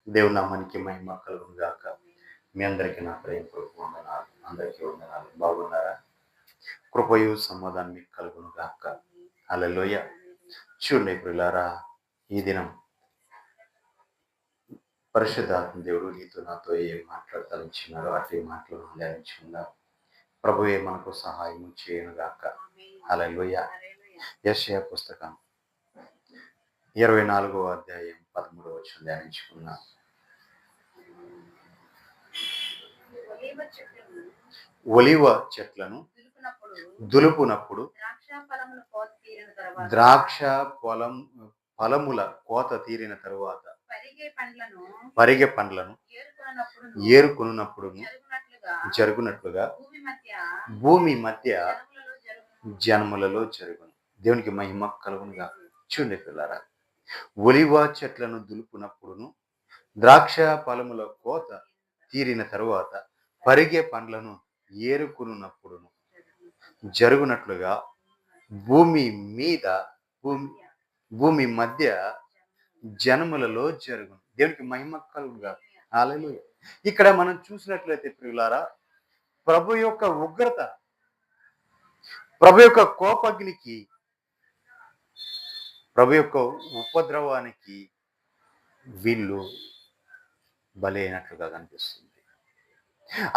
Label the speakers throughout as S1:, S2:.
S1: దేవుని నామానికి మహిమ కలుగును గాక. మీ అందరికీ నా ప్రేమపూర్వక వందనాలు. అందరికీ వందనాలు. బాగున్నారా? కృపయు సమాధానం మీకు కలుగును గాక. హల్లెలూయా. చూడండి ప్రియులారా, ఈ దినం పరిశుద్ధాత్మ దేవుడు నీతో నాతో ఏం మాట్లాడతానిచ్చినారో అట్టి మాటలు ధ్యానించుకుందాం. ప్రభువే మనకు సహాయం చేయను గాక. హల్లెలూయా. యెషయా పుస్తకం 24వ అధ్యాయం 13వ వచనం ధ్యానించుకుందాం. ఒలివ చెట్లను దులుపునప్పుడు ద్రాక్ష ఫలముల కోత తీరిన తరువాత పరిగె పండ్లను ఏరుకొనున్నప్పుడు జరుగునట్లుగా భూమి మధ్య జనములలో జరుగును. దేవునికి మహిమ కలుగునుగా. చూడండి పిల్లారా, ఒలివ చెట్లను దులుపునప్పుడును ద్రాక్ష ఫలముల కోత తీరిన తరువాత పరిగె పండ్లను ఏరుకున్నప్పుడును జరుగునట్లుగా భూమి మధ్య జనములలో జరుగును. దేవునికి మహిమ కలుగునుగా. హల్లెలూయా. ఇక్కడ మనం చూసినట్లయితే ప్రియులారా, ప్రభు యొక్క ఉగ్రత, ప్రభు యొక్క కోపగ్నికి, ప్రభు యొక్క ఉపద్రవానికి వీళ్ళు బలైనట్లుగా కనిపిస్తుంది.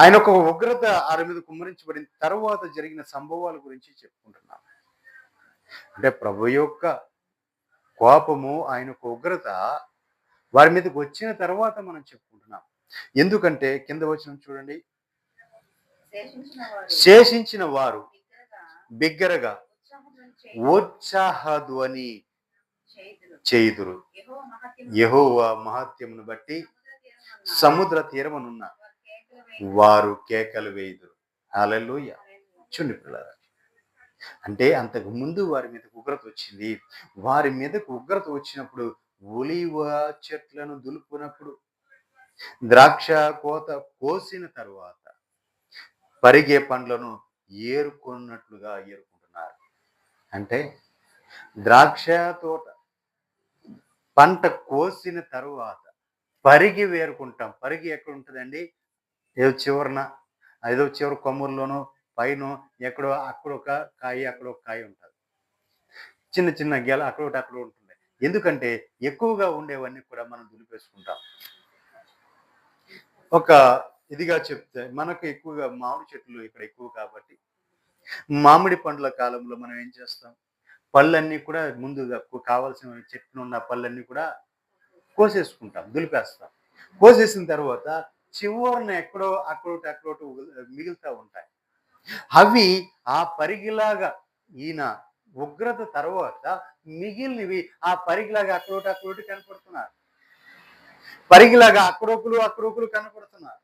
S1: ఆయన ఒక ఉగ్రత వారి మీద కుమ్మరించబడిన తర్వాత జరిగిన సంభవాల గురించి చెప్పుకుంటున్నాం. అంటే ప్రభు యొక్క కోపము, ఆయన యొక్క ఉగ్రత వారి మీదకి వచ్చిన తర్వాత మనం చెప్పుకుంటున్నాం. ఎందుకంటే కింద వచనం చూడండి, శేషించిన వారు బిగ్గరగా ఉత్సాహధ్వని చేయుదురు. యెహోవా మహత్యమును బట్టి సముద్ర తీరమునున్న వారు కేకలు వేయుదురు. హల్లెలూయా. చూడండి పిల్లరా, అంటే అంతకు ముందు వారి మీదకు ఉగ్రత వచ్చింది. వారి మీదకు ఉగ్రత వచ్చినప్పుడు ఒలీవ చెట్లను దులుపునప్పుడు ద్రాక్ష కోత కోసిన తరువాత పరిగే పండ్లను ఏరుకున్నట్లుగా ఏరుకుంటున్నారు. అంటే ద్రాక్ష తోట పంట కోసిన తరువాత పరిగి వేరుకుంటాం. పరిగి ఎక్కడ ఉంటుందండి? ఏదో చివరి కొమ్మల్లోనో పైన ఎక్కడో అక్కడ ఒక కాయ, అక్కడ ఒక కాయ ఉంటుంది. చిన్న చిన్న గెల అక్కడ ఉంటుంది. ఎందుకంటే ఎక్కువగా ఉండేవన్నీ కూడా మనం దులిపేసుకుంటాం. ఒక ఇదిగా చెప్తే మనకు ఎక్కువగా మామిడి చెట్లు ఇక్కడ ఎక్కువ కాబట్టి మామిడి పండ్ల కాలంలో మనం ఏం చేస్తాం? పళ్ళన్నీ కూడా ముందుగా కావాల్సిన చెట్లు ఉన్న పళ్ళన్నీ కూడా కోసేసుకుంటాం, దులిపేస్తాం. కోసేసిన తర్వాత చివరిన ఎక్కడో అక్కడోటి మిగులుతూ ఉంటాయి. అవి ఆ పరిగిలాగా ఈయన ఉగ్రత తర్వాత మిగిలినవి ఆ పరిగిలాగా అక్కడోటి కనపడుతున్నారు. పరిగిలాగా అక్కడొకరు కనపడుతున్నారు.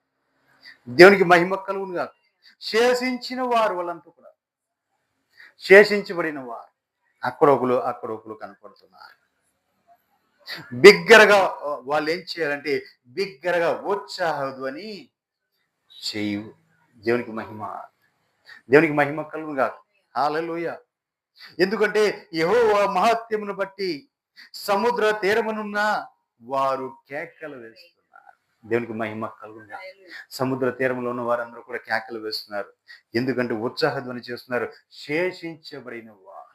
S1: దేవునికి మహిమ కలుగునుగా. శేషించిన వారు వాళ్ళంతా కూడా, శేషించబడిన వారు అక్కడొకరు కనపడుతున్నారు. బిగ్గరగా వాళ్ళు ఏం చేయాలంటే బిగ్గరగా ఉత్సాహధ్వని చేయు. దేవునికి మహిమ కలుగునుగా. హల్లెలూయా. ఎందుకంటే యెహోవా మహత్యమును బట్టి సముద్ర తీరమునున్న వారు కేకలు వేస్తున్నారు. దేవునికి మహిమ కలుగునుగా. సముద్ర తీరంలో ఉన్న వారందరూ కూడా కేకలు వేస్తున్నారు. ఎందుకంటే ఉత్సాహధ్వని చేస్తున్నారు. శేషించబడిన వారు.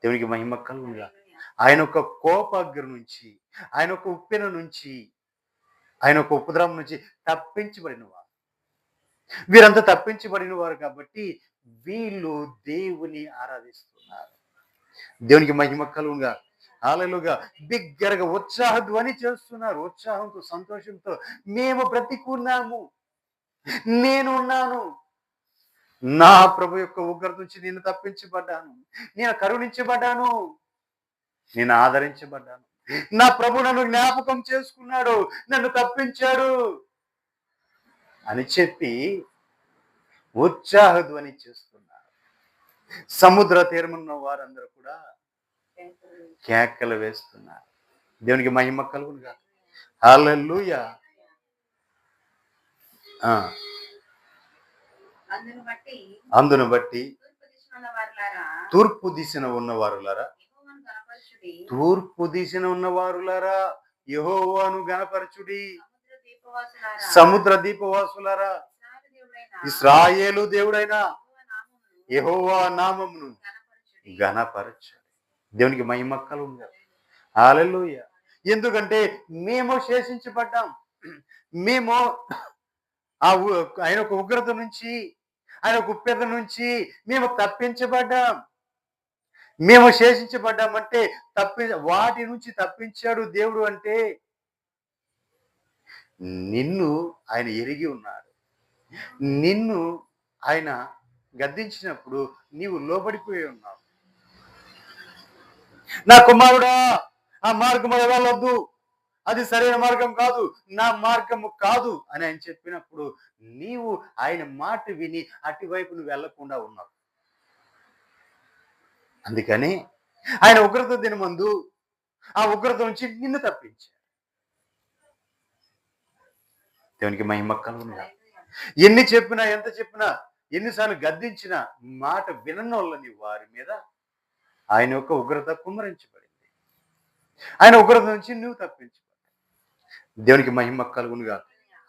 S1: దేవునికి మహిమ కలుగునుగా. ఆయన యొక్క కోపాగ్ని నుంచి, ఆయన యొక్క ఉప్పెన నుంచి, ఆయన యొక్క ఉపద్రవం నుంచి తప్పించబడిన వారు. వీరంతా తప్పించబడిన వారు కాబట్టి వీళ్ళు దేవుని ఆరాధిస్తున్నారు. దేవునికి మహిమ కలుగునుగా. హల్లెలూయా. బిగ్గరగా ఉత్సాహధ్వని చేస్తున్నారు. ఉత్సాహంతో, సంతోషంతో, మేము బ్రతికున్నాము, నేనున్నాను, నా ప్రభు యొక్క ఉగ్రత నుంచి నేను తప్పించబడ్డాను, నేను కరుణించబడ్డాను, నేను ఆదరించబడ్డాను, నా ప్రభు నన్ను జ్ఞాపకం చేసుకున్నాడు, నన్ను తప్పించాడు అని చెప్పి ఉత్సాహధ్వని చేస్తున్నారు. సముద్ర తీరమున్న వారందరూ కూడా కేకలు వేస్తున్నారు. దేవునికి మహిమ కలుగునుగా. హల్లెలూయా. అందును బట్టి తూర్పు దిశన ఉన్న వారులారా తూర్పు దిశన ఉన్న వారులారా యెహోవాను గణపరచుడి. సముద్ర దీపవాసులారా ఇశ్రాయేలు దేవుడైన యెహోవా నామమును ఘనపరచాలి. దేవునికి మహిమ కలుగును. హల్లెలూయా. ఎందుకంటే మేము శేషించబడ్డాం. మేము ఆయన ఒక ఉగ్రత నుంచి, ఆయన ఒక ఉప్పెత నుంచి మేము తప్పించబడ్డాం. మేము శేషించబడ్డామంటే వాటి నుంచి తప్పించాడు దేవుడు అంటే నిన్ను ఆయన ఎరిగి ఉన్నాడు. నిన్ను ఆయన గద్దించినప్పుడు నీవు లోబడిపోయి ఉన్నావు. నా కుమారుడా, ఆ మార్గము వెళ్ళొద్దు, అది సరైన మార్గం కాదు, నా మార్గము కాదు అని ఆయన చెప్పినప్పుడు నీవు ఆయన మాట విని అటువైపు నువ్వు వెళ్లకుండా ఉన్నావు. అందుకని ఆయన ఉగ్రత దినమందు ఆ ఉగ్రత నుంచి నిన్ను తప్పించాడు. దేవునికి మహిమ కలుగును. ఎన్ని చెప్పినా, ఎంత చెప్పినా, ఎన్నిసార్లు గద్దించినా మాట విననోళ్ళని వారి మీద ఆయన యొక్క ఉగ్రత కుమ్మరించబడింది. ఆయన ఉగ్రత నుంచి నువ్వు తప్పించబడ్డావు. దేవునికి మహిమ కలుగునుగా.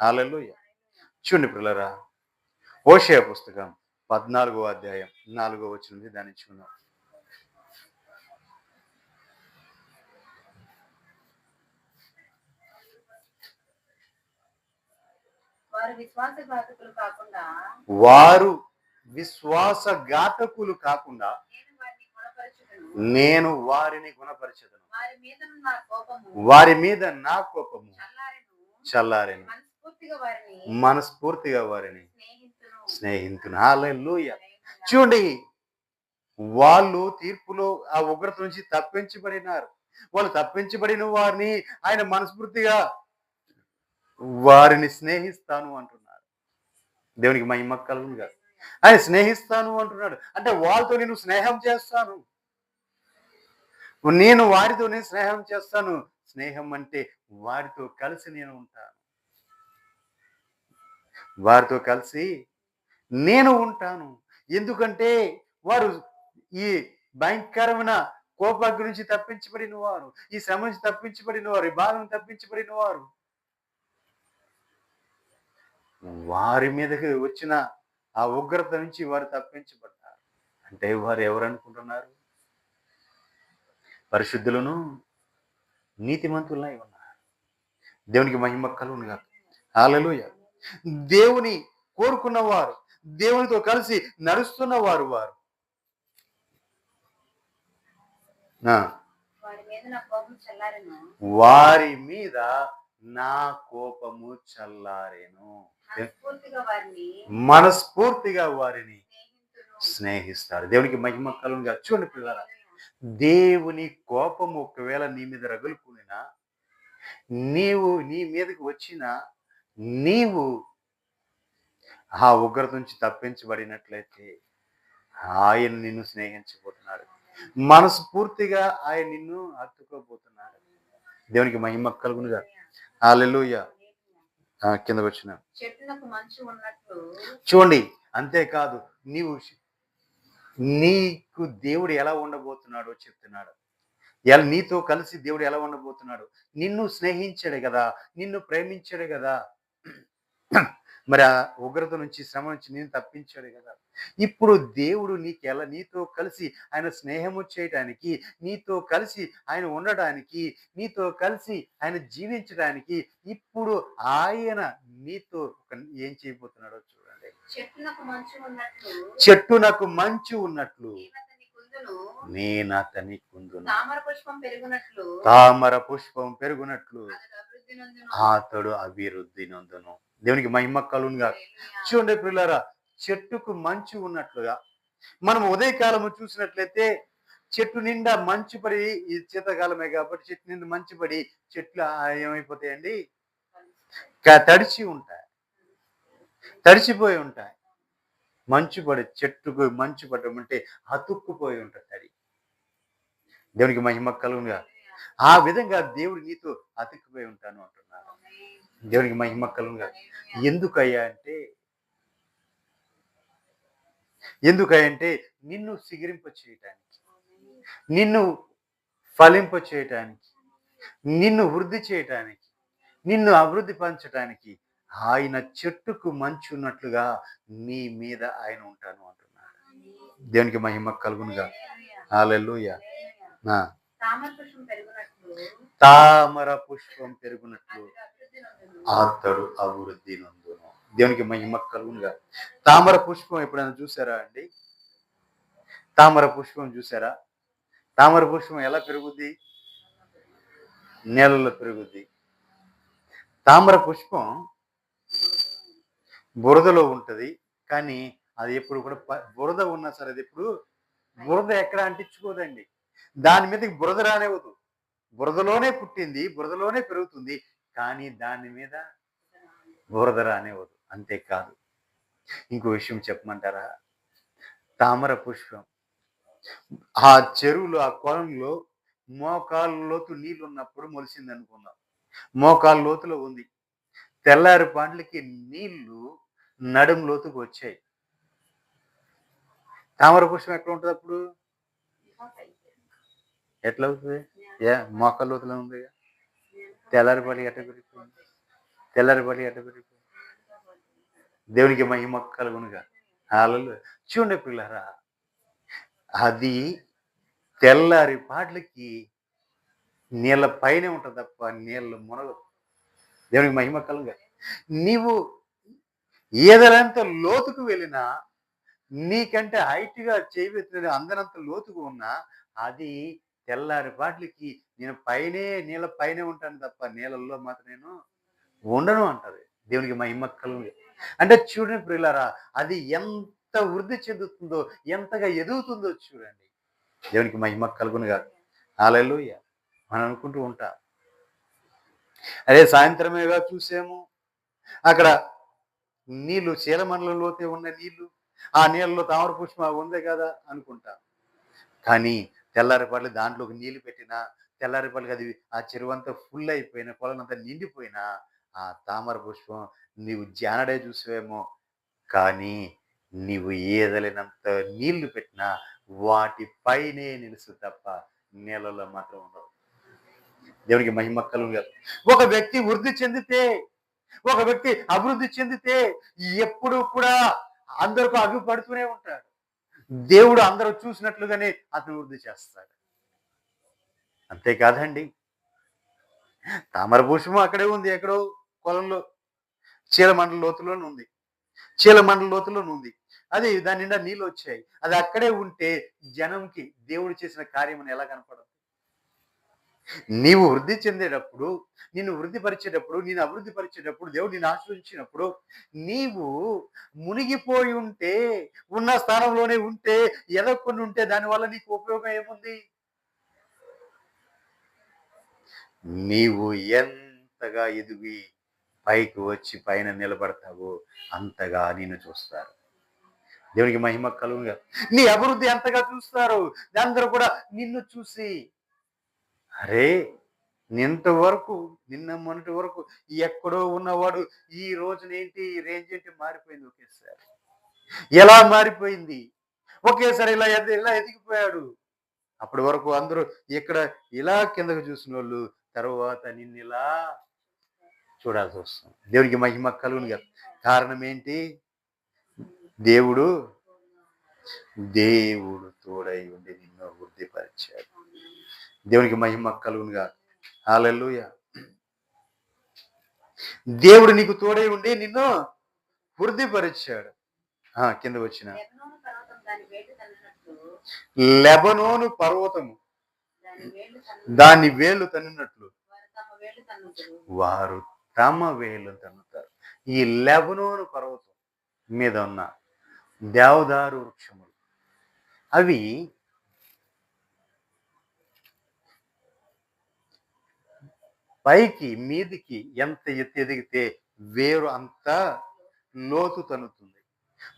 S1: హల్లెలూయా. చూడండి పిల్లరా, హోషేయ పుస్తకం 14వ అధ్యాయం 4వ వచనం ధ్యానించుకుందాం. వారు విశ్వాసఘాతకులు కాకుండా నేను వారిని గుణపరచెదను. వారి మీద నా కోపము చల్లారెను. మనస్ఫూర్తిగా వారిని స్నేహితును. హల్లెలూయా. చూడండి, వాళ్ళు తీర్పులో ఆ ఉగ్రత నుంచి తప్పించబడినారు. వాళ్ళు తప్పించబడిన వారిని ఆయన మనస్ఫూర్తిగా వారిని స్నేహిస్తాను అంటున్నాడు. దేవునికి మహిమ కలుగునుగా. ఆయన స్నేహిస్తాను అంటున్నాడు అంటే వాళ్ళతో నేను స్నేహం చేస్తాను, నేను వారితోనే స్నేహం చేస్తాను. స్నేహం అంటే వారితో కలిసి నేను ఉంటాను, వారితో కలిసి నేను ఉంటాను. ఎందుకంటే వారు ఈ భయంకరమైన కోపాగ్ని నుంచి తప్పించబడిన వారు, ఈ శ్రమ నుంచి తప్పించబడిన వారు, ఈ బాధ నుంచి తప్పించబడిన వారు. వారి మీదకి వచ్చిన ఆ ఉగ్రత నుంచి వారు తప్పించబడ్డారు. అంటే వారు ఎవరు అనుకుంటున్నారు? పరిశుద్ధులను నీతిమంతులై ఉన్నారు. దేవునికి మహిమ కలుగునుగా. హల్లెలూయా. దేవుని కోరుకున్నవారు, దేవునితో కలిసి నడుస్తున్న వారు వారి మీద నా కోపము చల్లారెను. మనస్ఫూర్తిగా వారిని స్నేహిస్తారు. దేవునికి మహిమ కలుగునుగా. చూడండి పిల్లరా, దేవుని కోపము ఒకవేళ నీ మీద రగులుకునినా, నీ మీదకి వచ్చిన నీవు ఆ ఉగ్రత నుంచి తప్పించబడినట్లయితే ఆయన నిన్ను స్నేహించబోతున్నాడు. మనస్ఫూర్తిగా ఆయన నిన్ను హత్తుకోబోతున్నాడు. దేవునికి మహిమ కలుగునుగా. హల్లెలూయా. కిందకు వచ్చిన చూడండి, అంతేకాదు నీకు దేవుడు ఎలా ఉండబోతున్నాడో చెప్తున్నాడు. నీతో కలిసి దేవుడు ఎలా ఉండబోతున్నాడు? నిన్ను స్నేహించాడు కదా, నిన్ను ప్రేమించాడు కదా, మరి ఆ ఉగ్రత నుంచి, శ్రమ నుంచి నేను తప్పించాడు కదా. ఇప్పుడు దేవుడు నీతో కలిసి ఆయన స్నేహము చేయటానికి, నీతో కలిసి ఆయన ఉండడానికి, నీతో కలిసి ఆయన జీవించడానికి ఇప్పుడు ఆయన నీతో ఏం చేయబోతున్నాడో చూడండి. చెట్టునకు మంచు ఉన్నట్లు నేను అతని కుందును, తామర పుష్పం పెరుగునట్లు అతడు అభివృద్ధి నొందును. దేవునికి మహిమ కలుగునుగా. చూడండి పిల్లరా, చెట్టుకు మంచు ఉన్నట్లుగా మనం ఉదయకాలము చూసినట్లయితే చెట్టు నిండా మంచు పడి, ఈ శీతాకాలమే కాబట్టి చెట్టు నిండా మంచు పడి చెట్లు ఏమైపోతాయండి? తడిచిపోయి ఉంటాయి. మంచు పడి చెట్టుకు మంచు పడడం అంటే అతుక్కుపోయి ఉంటుంది తడి. దేవునికి మహిమ కలుగునుగా. ఆ విధంగా దేవుడు నీతో అతుక్కుపోయి ఉంటాను అంటున్నాడు. దేవునికి మహిమ కలుగునుగా. ఎందుకయ్యంటే నిన్ను సిగిరింప చేయటానికి, నిన్ను ఫలింప చేయటానికి, నిన్ను వృద్ధి చేయటానికి, నిన్ను అభివృద్ధి పరచటానికి ఆయన చెట్టుకు మంచున్నట్లుగా నీ మీద ఆయన ఉంటాను అంటున్నాడు. దేవునికి మహిమ కలుగునుగా. హల్లెలూయా. ఆ. తామర పుష్పం పెరుగునట్లు అతడు అభివృద్ధి నందును. దేవునికి మహిమ కలుగునుగా. తామర పుష్పం ఎప్పుడైనా చూసారా అండి? తామర పుష్పం చూసారా? తామర పుష్పం ఎలా పెరుగుద్ది? నేలలో పెరుగుద్ది. తామర పుష్పం బురదలో ఉంటది. కానీ అది ఎప్పుడు కూడా బురద ఉన్నా సరే అది ఎప్పుడు బురద ఎక్కడ అంటించుకోదండి. దాని మీదకి బురద రానివ్వదు. బురదలోనే పుట్టింది, బురదలోనే పెరుగుతుంది. కానీ దాని మీద బురద రానివ్వదు. అంతేకాదు. ఇంకో విషయం చెప్పమంటారా? తామర పుష్పం ఆ చెరువులో, ఆ కొలంలో మోకాళ్ళ లోతు నీళ్లున్నప్పుడు మొలిసిందనుకుందాం. మోకాళ్ళ లోతులో ఉంది. తెల్లారి పాండ్లకి నీళ్లు నడుము లోతుకు వచ్చాయి. తామర పుష్పం ఎక్కడ ఉంటది అప్పుడు? ఎట్లా అవుతుంది? మోకాళ్ళ లోతులో ఉంది. తెల్లారిపాటి ఎట్ట పెరిగిపోయింది? తెల్లారిపాటి ఎట్ట పెరిగిపోయింది? దేవునికి మహిమ కలుగునుగా. హల్లెలూయా. చూడండి పిల్లరా, అది తెల్లారి పాటలకి నీళ్ళ పైనే ఉంటది తప్ప నీళ్ళు మునగదు. దేవునికి మహిమ కలుగుగా. నీవు ఏదైనంత లోతుకు వెళ్ళినా, నీకంటే హైట్‌గా చేయవెత్తిన అందనంత లోతుకు ఉన్నా, అది తెల్లారి పాటలకి నేను నీళ్ళ పైనే ఉంటాను తప్ప నీళ్ళల్లో మాత్రం నేను ఉండను అంటది. దేవునికి మహిమ కలుగుగా. అంటే చూడండి ప్రియులారా, అది ఎంత వృద్ధి చెందుతుందో, ఎంతగా ఎదుగుతుందో చూడండి. దేవునికి మహిమ కలుగునుగా. హల్లెలూయా. మనం అనుకుంటూ ఉంటాం. అదే సాయంత్రమేగా చూసాము. అక్కడ నీళ్లు చీలమండలంలోతే ఉన్న నీళ్లు. ఆ నీళ్ళలో తామర పుష్పం ఉంది కదా అనుకుంటాం. కానీ తెల్లారిపాట్లు దాంట్లోకి నీళ్లు పెట్టినా, తెల్లారిపాట్లకి అది ఆ చెరువంతా ఫుల్ అయిపోయినా, కొలనంతా నిండిపోయినా, ఆ తామర పుష్పం నీవు జానడే చూసావేమో, కానీ నీవు ఈదలేనంత నీళ్లు పెట్టినా వాటి పైనే నిలుసు తప్ప నీళ్ళలో మాత్రం ఉండవు. దేవునికి మహిమ కలుగుగా. ఒక వ్యక్తి వృద్ధి చెందితే, ఒక వ్యక్తి అభివృద్ధి చెందితే ఎప్పుడు కూడా అందరికీ అగుపడుతూనే ఉంటాడు. దేవుడు అందరూ చూసినట్లుగానే అతను వృద్ధి చేస్తాడు. అంతేకాదండి, తామర పుష్పం అక్కడే ఉంది. ఎక్కడో పొలంలో చీలమండల లోతులోనే ఉంది. చీలమండల లోతులోనే ఉంది. అది దాని నిండా నీళ్ళు వచ్చాయి. అది అక్కడే ఉంటే జనంకి దేవుడు చేసిన కార్యం ఎలా కనపడదు? నీవు వృద్ధి చెందేటప్పుడు, నిన్ను వృద్ధిపరిచేటప్పుడు, నిన్ను అభివృద్ధి పరిచేటప్పుడు, దేవుడు నిన్ను ఆశీర్వదించినప్పుడు, నీవు మునిగిపోయి ఉంటే, ఉన్న స్థానంలోనే ఉంటే, ఎదగకుండా ఉంటే దానివల్ల నీకు ఉపయోగం ఏముంది? నీవు ఎంతగా ఎదిగి పైకి వచ్చి పైన నిలబడతావో అంతగా నిన్ను చూస్తారు. దేవునికి మహిమ కలుగుగా. నీ అభివృద్ధి ఎంతగా చూస్తారు? అందరూ కూడా నిన్ను చూసి, అరే, ఇంతవరకు నిన్న మొన్నటి వరకు ఎక్కడో ఉన్నవాడు ఈ రోజునేంటి ఈ రేంజ్ ఏంటి మారిపోయింది ఒకేసారి. ఎలా మారిపోయింది? ఒకేసారి ఇలా ఎదిగిపోయాడు. అప్పటి వరకు అందరూ ఇక్కడ ఇలా కిందకు చూసిన వాళ్ళు తర్వాత నిన్ను ఇలా చూడాల్సి వస్తుంది. దేవునికి మహిమ కలుగునుగా. కారణం ఏంటి? దేవుడు దేవుడు తోడై ఉండి నిన్ను వృద్ధిపరిచాడు. దేవునికి మహిమ కలుగునుగా. హల్లెలూయా. దేవుడు నీకు తోడై ఉండి నిన్ను వృద్ధిపరిచాడు. కింద వచ్చిన లెబనోను పర్వతము దాని వేళ్ళు తన్నినట్లు వారు తమ వేళ్ళు తన్నుతారు. ఈ లెబనోను పర్వతం మీద ఉన్న దేవదారు వృక్షములు అవి పైకి మీదికి ఎంత ఎత్తు ఎదిగితే వేరు అంత లోతు తన్నుతుంది.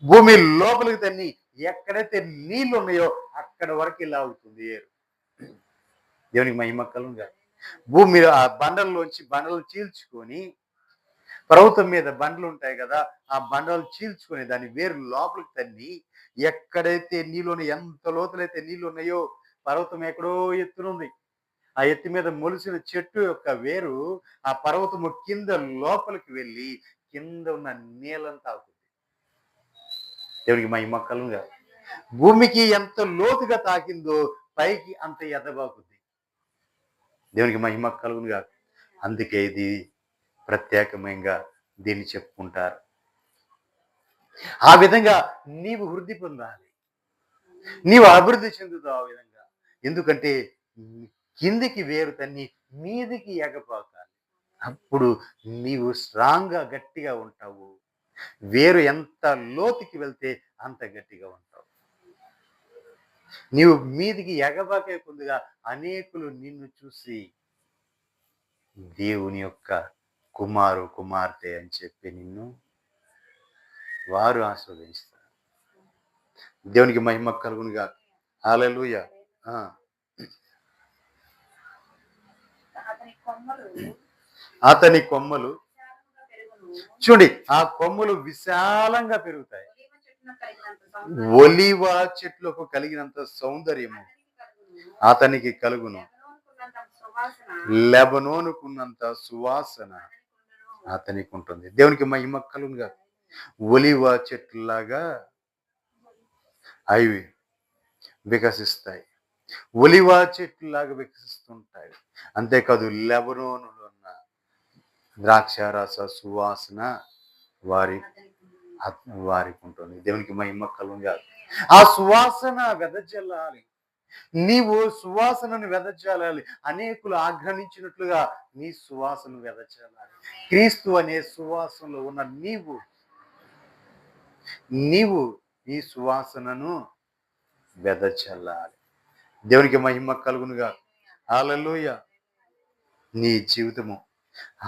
S1: భూమి లోపలికి తన్ని ఎక్కడైతే నీళ్లు ఉన్నాయో అక్కడ వరకు లాగుతుంది ఏరు. దేవునికి మహిమ కలుగుగా. భూమి ఆ బండలు చీల్చుకొని, పర్వతం మీద బండలు ఉంటాయి కదా, ఆ బండలు చీల్చుకొని దాని వేరు లోపలికి తన్ని ఎక్కడైతే నీళ్ళు ఎంత లోతులైతే నీళ్లు ఉన్నాయో, పర్వతం ఎక్కడో ఎత్తునుంది, ఆ ఎత్తి మీద మొలిసిన చెట్టు యొక్క వేరు ఆ పర్వతము కింద లోపలికి వెళ్ళి కింద ఉన్న నీళ్ళంతా తాకుతుంది. దేవునికి మహిమ కలుగుగా. భూమికి ఎంత లోతుగా తాకిందో పైకి అంత ఎదబాకుద్ది. దేవునికి మహిమ కలుగునుగా. అందుకే ఇది ప్రత్యేకమైనగా దీన్ని చెప్పుకుంటారు. ఆ విధంగా నీవు వృద్ధి పొందాలి, నీవు అభివృద్ధి చెందుతావు ఆ విధంగా. ఎందుకంటే కిందికి వేరు తన్ని మీదికి ఎగపాకాలి. అప్పుడు నీవు స్ట్రాంగ్గా గట్టిగా ఉంటావు. వేరు ఎంత లోతుకి వెళ్తే అంత గట్టిగా ఉంటావు. నీవు మీదికి ఎగబాకే కొద్దిగా అనేకులు నిన్ను చూసి దేవుని యొక్క కుమార్తె అని చెప్పి నిన్ను వారు ఆస్వాదిస్తారు. దేవునికి మహిమ కలుగునుగా. హల్లెలూయా. అతని కొమ్మలు చూడండి, ఆ కొమ్మలు విశాలంగా పెరుగుతాయి. ఒలీవ చెట్లకు కలిగినంత సౌందర్యము అతనికి కలుగును. లెబనోనుకున్నంత సువాసన అతనికి ఉంటుంది. దేవునికి మహిమ కలుగునుగా. ఒలీవ చెట్లులాగా అవి వికసిస్తాయి. ఒలివ చెట్లులాగా వికసిస్తుంటాయి. అంతేకాదు లెబనోనులో ఉన్న ద్రాక్షారస సువాసన వారికి ఉంటుంది. దేవునికి మహిమ కలుగునుగా. ఆ సువాసన వెదజల్లాలి. నీవు సువాసనను వెదజల్లాలి. అనేకులు ఆగ్రహించినట్లుగా నీ సువాసన వెదజల్లాలి. క్రీస్తు అనే సువాసనలో ఉన్న నీవు ఈ సువాసనను వెదజల్లాలి. దేవునికి మహిమ కలుగునుగా. హల్లెలూయా. నీ జీవితము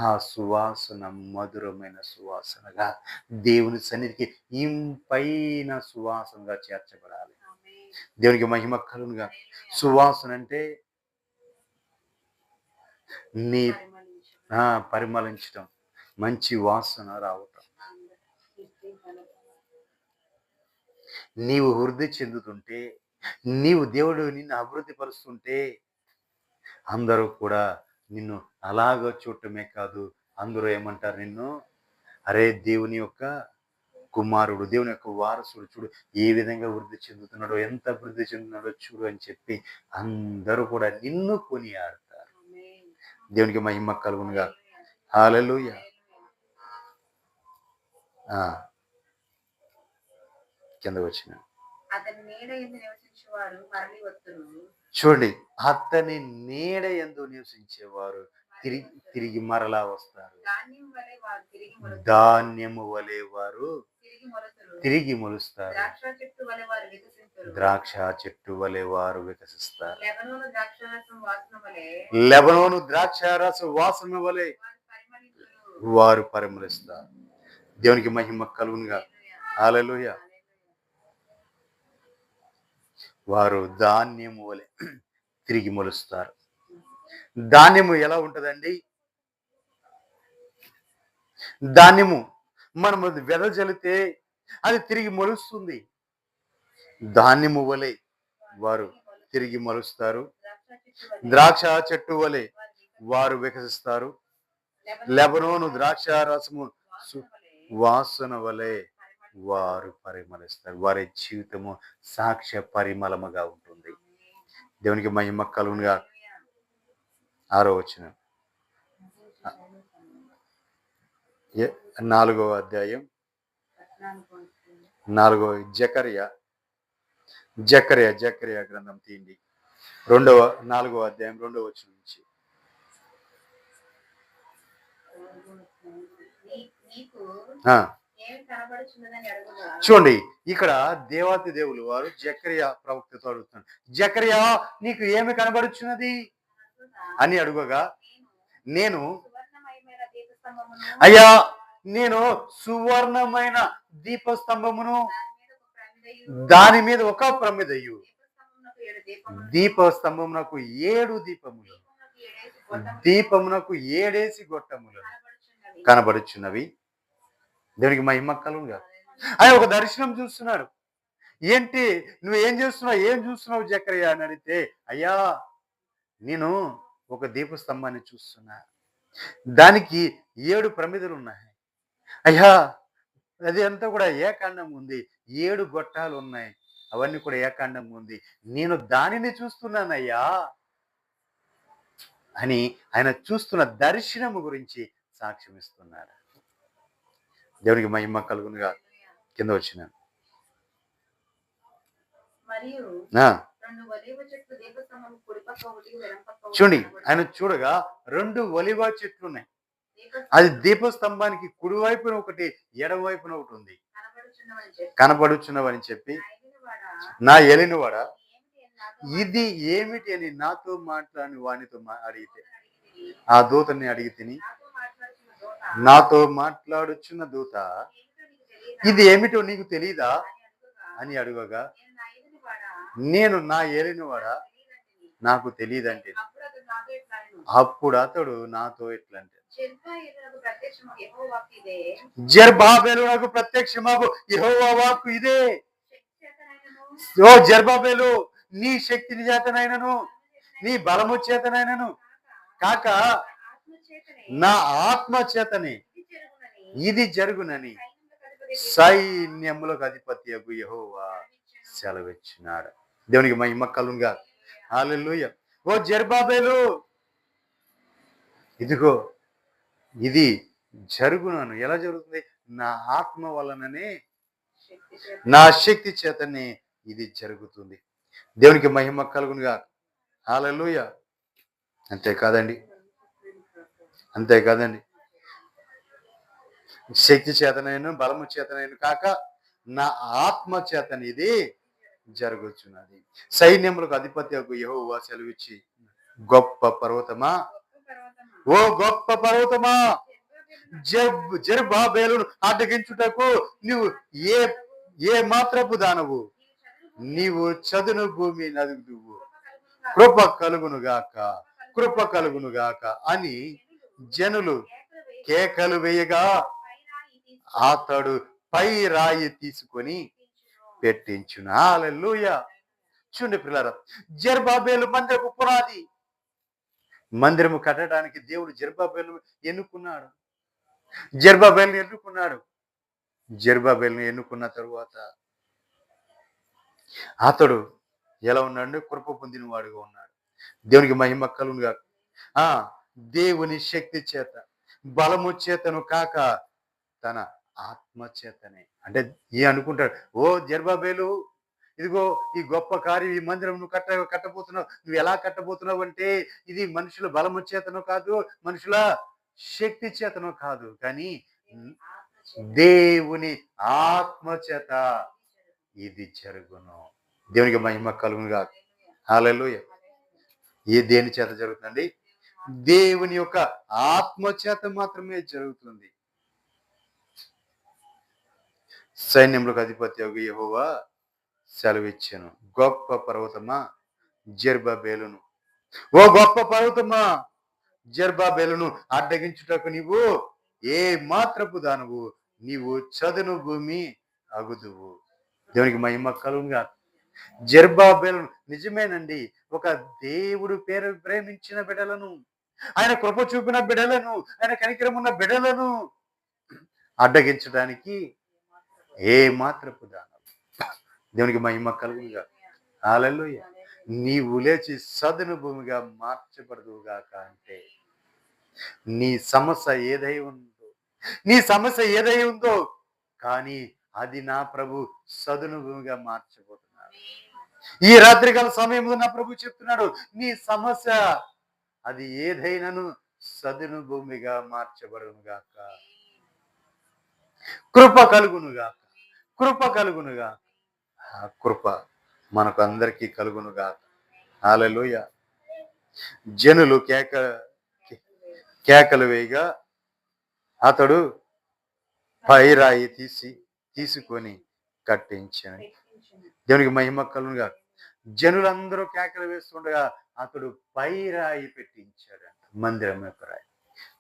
S1: ఆ సువాసన మధురమైన సువాసనగా దేవుని సన్నిధికి ఇంపైన సువాసనగా చేర్చబడాలి. దేవునికి మహిమ కలుగునుగా. సువాసన అంటే నీ పరిమళించటం, మంచి వాసన రావటం. నీవు వృద్ధి చెందుతుంటే, నీవు దేవుడు నిన్ను అభివృద్ధి పరుస్తుంటే అందరూ కూడా నిన్ను అలాగా చూడటమే కాదు, అందరూ ఏమంటారు నిన్ను, అరే దేవుని యొక్క కుమారుడు, దేవుని యొక్క వారసుడు, చూడు ఏ విధంగా వృద్ధి చెందుతున్నాడో, ఎంత అభివృద్ధి చెందుతున్నాడో చూడు అని చెప్పి అందరూ కూడా నిన్ను కొనియాడతారు. దేవునికి మహిమ కలుగునుగా. హల్లెలూయా. కింద వచ్చిన చూడండి, అతని నీడ యందు నివసించేవారు తిరిగి మరలా వస్తారు. ధాన్యము వలె వారు తిరిగి మొలుస్తారు. ద్రాక్ష చెట్టు వలె వారు వికసిస్తారు. లెబనోను ద్రాక్షారస వాసన వలె వారు పరిమళిస్తారు. దేవునికి మహిమ కలుగునుగా. హల్లెలూయా. వారు ధాన్యము వలె తిరిగి మొలుస్తారు. ధాన్యము ఎలా ఉంటుందండి? ధాన్యము మనము వెదజల్లితే అది తిరిగి మొలుస్తుంది. ధాన్యము వలె వారు తిరిగి మొలుస్తారు. ద్రాక్ష చెట్టు వలె వారు వికసిస్తారు. లెబనోను ద్రాక్షారసము వాసన వలె వారు పరిమళిస్తారు. వారి జీవితము సాక్ష్య పరిమళముగా ఉంటుంది. దేవునికి మహిమ కలుగునుగా. 6వ వచనం, 4వ అధ్యాయం 4వ జకర్యా గ్రంథం తీయండి. 4వ అధ్యాయం 2వ వచనం నుంచి. చూడండి, ఇక్కడ దేవాతి దేవులు వారు జకర్యా ప్రవక్తతో అడుగుతున్నారు, జకర్యా నీకు ఏమి కనబడుచున్నది అని అడుగగా, నేను అయ్యా నేను సువర్ణమైన దీపస్తంభమును, దాని మీద ఒక ప్రమిదయు, దీపస్తంభమునకు 7 దీపములు, దీపమునకు 7 గొట్టములు కనబడుచున్నవి. దేవునికి మహిమ కలుగునుగా. ఆయన ఒక దర్శనం చూస్తున్నాడు. ఏంటి నువ్వు ఏం చేస్తున్నావు, ఏం చూస్తున్నావు జకర్యా అని అడిగితే, అయ్యా నేను ఒక దీపస్తంభాన్ని చూస్తున్నా. దానికి 7 ప్రమిదలు ఉన్నాయి. అయ్యా! అది అంతా కూడా ఏకాండంగా ఉంది. 7 గొట్టాలు ఉన్నాయి. అవన్నీ కూడా ఏకాండంగా ఉంది. నేను దానిని చూస్తున్నానయ్యా అని ఆయన చూస్తున్న దర్శనము గురించి సాక్ష్యం ఇస్తున్నారు. దేవునికి మహిమ కలుగునుగా. కింద వచ్చిన చూడండి, ఆయన చూడగా 2 ఒలీవ చెట్లు ఉన్నాయి. అది దీపస్తంభానికి కుడివైపున ఒకటి, ఎడమవైపున ఒకటి ఉంది. కనబడుచున్నవని చెప్పి, నా ఏలినవాడ ఇది ఏమిటి అని నాతో మాట్లాడిన వానితో అడిగితే, ఆ దూతని అడిగి తిని, నాతో మాట్లాడుచున్న దూత ఇది ఏమిటో నీకు తెలీదా అని అడుగగా, నేను నా ఏలినవాడ నాకు తెలియదంటే, అప్పుడు అతడు నాతో ఎట్లంటే, జెరుబ్బాబెలు నాకు ప్రత్యక్షమాగు యెహోవా వాక్కు ఇదే. ఓ జెరుబ్బాబెలు, నీ శక్తిని చేతనైనను నీ బలము చేతనైనను కాక నా ఆత్మ చేతనే ఇది జరుగునని సైన్యములకు అధిపతి యగు యెహోవా సెలవిచ్చినాడు. దేవునికి మహిమ కలుగునుగా. హల్లెలూయా. ఓ జెరుబ్బాబెలు, ఇదిగో ఇది జరుగునను. ఎలా జరుగుతుంది? నా ఆత్మ వలననే, నా శక్తి చేతనే ఇది జరుగుతుంది. దేవునికి మహిమ కలుగునుగా. హల్లెలూయా. అంతేకాదండి, శక్తి చేతనైన బలము చేతనైన కాక నా ఆత్మ చేతన ఇది జరుగుతున్నది. సైన్యములకు అధిపతి యెహోవా సెలవిచ్చి, గొప్ప పర్వతమా, ఓ గొప్ప పర్వతమా, జెరుబ్బాబెలును అడ్డగించుటకు నీవు ఏ మాత్రపు దానవు, నీవు చదును భూమి నదుగుదువు. కృప కలుగునుగాక అని జనులు కేకలు వేయగా అతడు పై రాయి తీసుకొని పెట్టించును. హల్లెలూయా. చూడండి పిల్లరా, జెరుబ్బాబెలు మందిరపు పునాది. మందిరము కట్టడానికి దేవుడు జెరుబ్బాబెలు ఎన్నుకున్నాడు. జెరుబ్బాబెలును ఎన్నుకున్న తరువాత అతడు ఎలా ఉన్నాడు? కృప పొందిన వాడుగా ఉన్నాడు. దేవునికి మహిమ కలుగునుగా. దేవుని శక్తి చేత బలము చేతను కాక తన ఆత్మ చేతనే. అంటే అనుకుంటాడు, ఓ జెరుబ్బాబెలు, ఇదిగో ఈ గొప్ప కార్యం, ఈ మందిరం నువ్వు కట్టబోతున్నావు. నువ్వు ఎలా కట్టబోతున్నావు అంటే, ఇది మనుషుల బలము చేతను కాదు, మనుషుల శక్తి చేతను కాదు, కానీ దేవుని ఆత్మ చేత ఇది జరుగును. దేవునికి మహిమ కలుగునుగా. హల్లెలూయా. దేని చేత జరుగుతుందండి? దేవుని యొక్క ఆత్మ చేత మాత్రమే జరుగుతుంది. సైన్యములకు అధిపతి యెహోవా సెలవిచ్చెను, గొప్ప పర్వతమా జెరుబ్బాబెలును, ఓ గొప్ప పర్వతమా జెరుబ్బాబెలును అడ్డగించుటకు నీవు ఏ మాత్రపు దానవు, నీవు చదును భూమి అగుదువు. దేవునికి మహిమ కలుగునుగా. జెరుబ్బాబెలు నిజమేనండి, ఒక దేవుడు పేరు ప్రేమించిన బిడ్డలను, ఆయన కృప చూపిన బిడ్డలను, ఆయన కనికరం ఉన్న బిడ్డలను అడ్డగించడానికి ఏ మాత్రపు దానం. దేవునికి మహిమ కలుగునుగా. హల్లెలూయా. నీవు లేచి సదును భూమిగా మార్చబడదువుగాక అంటే, నీ సమస్య ఏదై ఉందో కానీ అది నా ప్రభు సదును భూమిగా మార్చబోతున్నాడు. ఈ రాత్రికాల సమయంలో నా ప్రభు చెప్తున్నాడు, నీ సమస్య అది ఏదైనాను సదును భూమిగా మార్చబడునుగాక. కృప కలుగునుగాక. ఆ కృప మనకు అందరికీ కలుగునుగాక. హల్లెలూయా. జనులు కేకలు వేయగా అతడు పై రాయి తీసుకొని కట్టించాడు. దేవునికి మహిమ కలుగునుగాక. జనులందరూ కేకలు వేస్తుండగా అతడు పై రాయి పెట్టించాడంట, మందిరం యొక్క రాయి.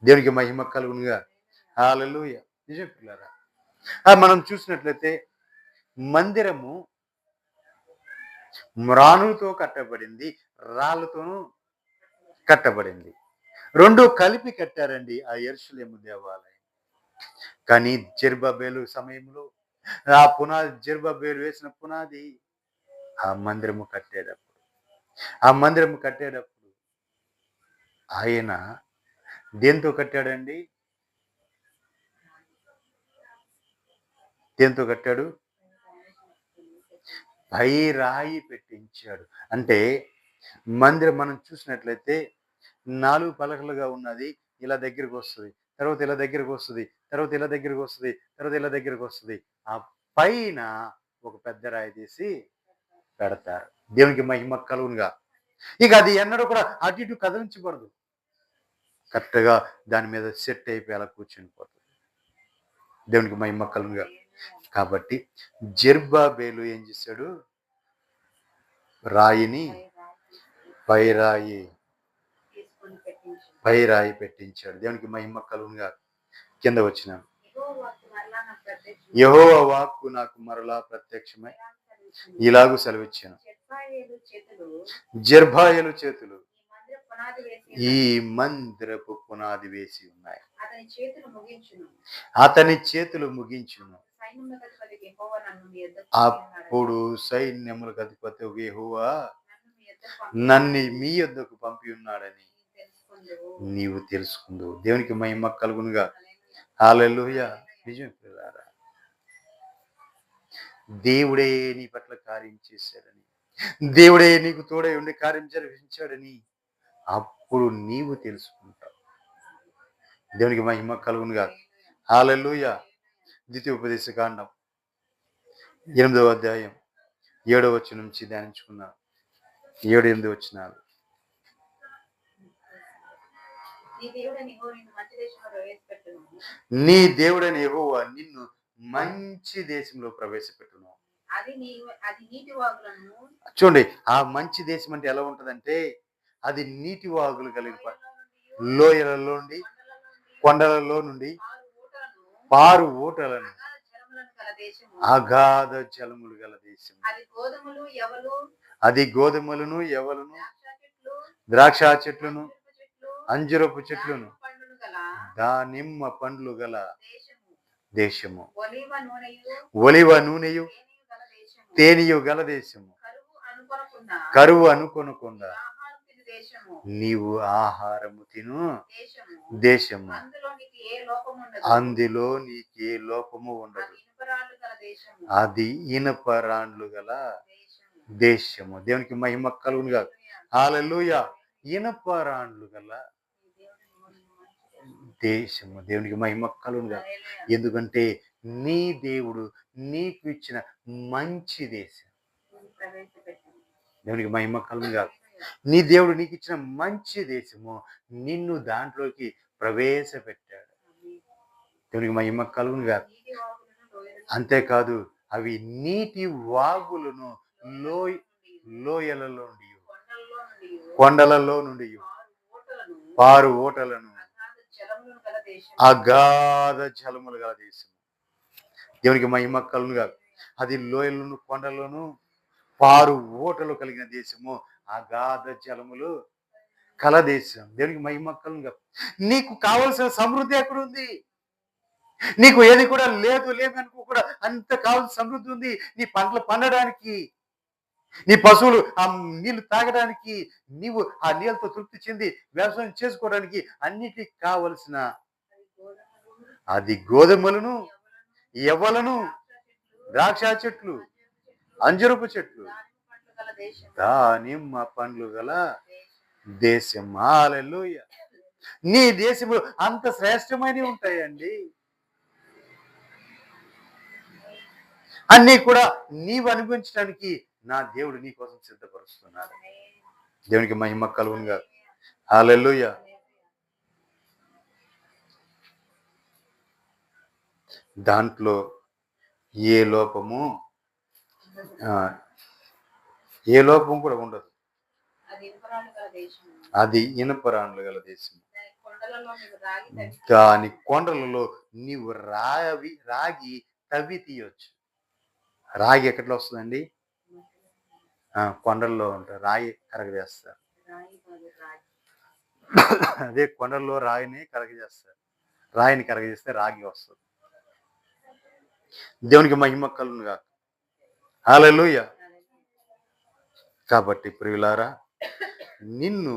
S1: దేవునికి మహిమ కలుగునుగాక. హల్లెలూయా. నిజం పిల్లరా, మనం చూసినట్లయితే మందిరము మ్రానుతో కట్టబడింది, రాళ్ళతోనూ కట్టబడింది. 2 కలిపి కట్టారండి ఆ యెరూషలేము దేవాలయం. కానీ జెరుబ్బబేలు సమయంలో జెరుబ్బబేలు వేసిన పునాది ఆ మందిరము కట్టేటప్పుడు. ఆ మందిరము కట్టేటప్పుడు ఆయన దేనితో కట్టాడండి? దేనితో కట్టాడు? పై రాయి పెట్టించాడు. అంటే మందిరం మనం చూసినట్లయితే 4 పలకలుగా ఉన్నది. ఇలా దగ్గరకొస్తది. తర్వాత ఇలా దగ్గరకొస్తది. తర్వాత ఇలా దగ్గరకొస్తది. తర్వాత ఇలా దగ్గరకొస్తది. ఆ పైన ఒక పెద్ద రాయి తీసి పెడతారు. దేవునికి మహిమ కలుగునుగా. ఇక అది ఎన్నడూ కూడా అటు ఇటు కదిలించబడదు. కరెక్ట్‌గా దాని మీద సెట్ అయిపోయి అలా కూర్చొని పోతది. దేవునికి మహిమ కలుగునుగా. కాబట్టి జెరుబ్బబేలు ఏం చేశాడు? రాయిని పై రాయి పై రాయి పెట్టించాడు. దేవునికి మహిమ కలుగునుగా. కింద వచ్చినాం. యెహోవా వాక్కు నాకు మరలా ప్రత్యక్షమై ఇలాగు సెలవిచ్చాను. జెరుబ్బాయెలు చేతులు ఈ మందిరపు పునాది వేసి ఉన్నాయి. అతని చేతులు ముగించును. అప్పుడు సైన్యములకు అధిపతి యెహోవా నన్ను మీ యొద్దకు పంపి ఉన్నాడని నీవు తెలుసుకుందువు. దేవునికి మహిమ కలుగునుగా. హల్లెలూయా. నిజం పిల్లారా. దేవుడే నీ పట్ల కార్యం చేశాడని, దేవుడే నీకు తోడై ఉండి కార్యం జరిగించాడని అప్పుడు నీవు తెలుసుకుంటావు. దేవునికి మహిమ కలుగునుగా. హల్లెలూయా. ద్వితీయోపదేశ కాండం 8వ అధ్యాయం 7వ వచనం నుంచి ధ్యానించుకున్నాం. 7, 8 వచనాలు. నీ దేవుడైన యెహోవా నిన్ను మంచి దేశంలో ప్రవేశపెట్టును. చూడండి, ఆ మంచి దేశం అంటే ఎలా ఉంటదంటే అది నీటి వాగులు కలిగి లోయలలో నుండి కొండలలో నుండి పారు ఊటలను అగాధ జలములు గల దేశం. అది గోధుమలను ఎవలను ద్రాక్ష చెట్లను అంజురపు చెట్లను దానిమ్మ పండ్లు గల దేశము. ఒలివ నూనెయు తేనెయు గల దేశము. కరువు అనుకొనకుండా నీవు ఆహారము తిను దేశము. అందులో నీకు ఏ లోపము ఉండదు. అది ఇనపరాండ్లు గల దేశము. దేవునికి మహిమ కలుగునుగా. హల్లెలూయా. ఇనపరాండ్లు గల దేశము. దేవునికి మహిమ కలుగునుగా. ఎందుకంటే నీ దేవుడు నీకు ఇచ్చిన మంచి దేశం. దేవునికి మహిమ కలుగునుగా. నీ దేవుడు నీకు ఇచ్చిన మంచి దేశము నిన్ను దాంట్లోకి ప్రవేశపెట్టాడు. దేవునికి మహిమ కలుగునుగా. అంతేకాదు అవి నీటి వాగులను లోయలలో నుండి కొండలలో నుండి పారు ఓటలను అగాధ జలములు గల దేశం. దేవునికి మహిమ కలుగునుగా. అది లోయలను కొండలను పారు ఓటలు కలిగిన దేశము. అగాధ జలములు కల దేశం. దేవునికి మహిమ కలుగునుగా. నీకు కావలసిన సమృద్ధి ఎక్కడుంది? నీకు ఏది కూడా లేదనుకో కూడా అంత కావాల్సిన సమృద్ధి ఉంది. నీ పంటలు పండడానికి, నీ పశువులు ఆ నీళ్లు తాగడానికి, నీవు ఆ నీళ్ళతో తృప్తి చెంది వ్యవసాయం చేసుకోవడానికి అన్నిటికి కావలసిన అది గోధుమలను ఎవలను ద్రాక్ష చెట్లు అంజురపు చెట్లు దానిమ్మ పండ్లు గల దేశం. హల్లెలూయా. నీ దేశంలో అంత శ్రేష్టమైనవి ఉంటాయండి. అన్నీ కూడా నీవు అనుభవించడానికి నా దేవుడు నీ కోసం సిద్ధపరుస్తున్నాడు. దేవునికి మహిమ కలుగునుగా. హల్లెలూయా. దాంట్లో ఏ లోపము కూడా ఉండదు. అది ఇనుపరాండ్లు గల దేశం. దాని కొండలలో నీవు రాగి తవ్వి తీయొచ్చు. రాగి ఎక్కట్లో వస్తుందండి? కొండల్లో ఉంటారు. రాయి కరగవేస్తారు. అదే కొండల్లో రాయిని కరగజేస్తారు. రాయిని కరగజేస్తే రాగి వస్తుంది. దేవునికి మహిమ కలుగును గాక. హల్లెలూయా. కాబట్టి ప్రియులారా, నిన్ను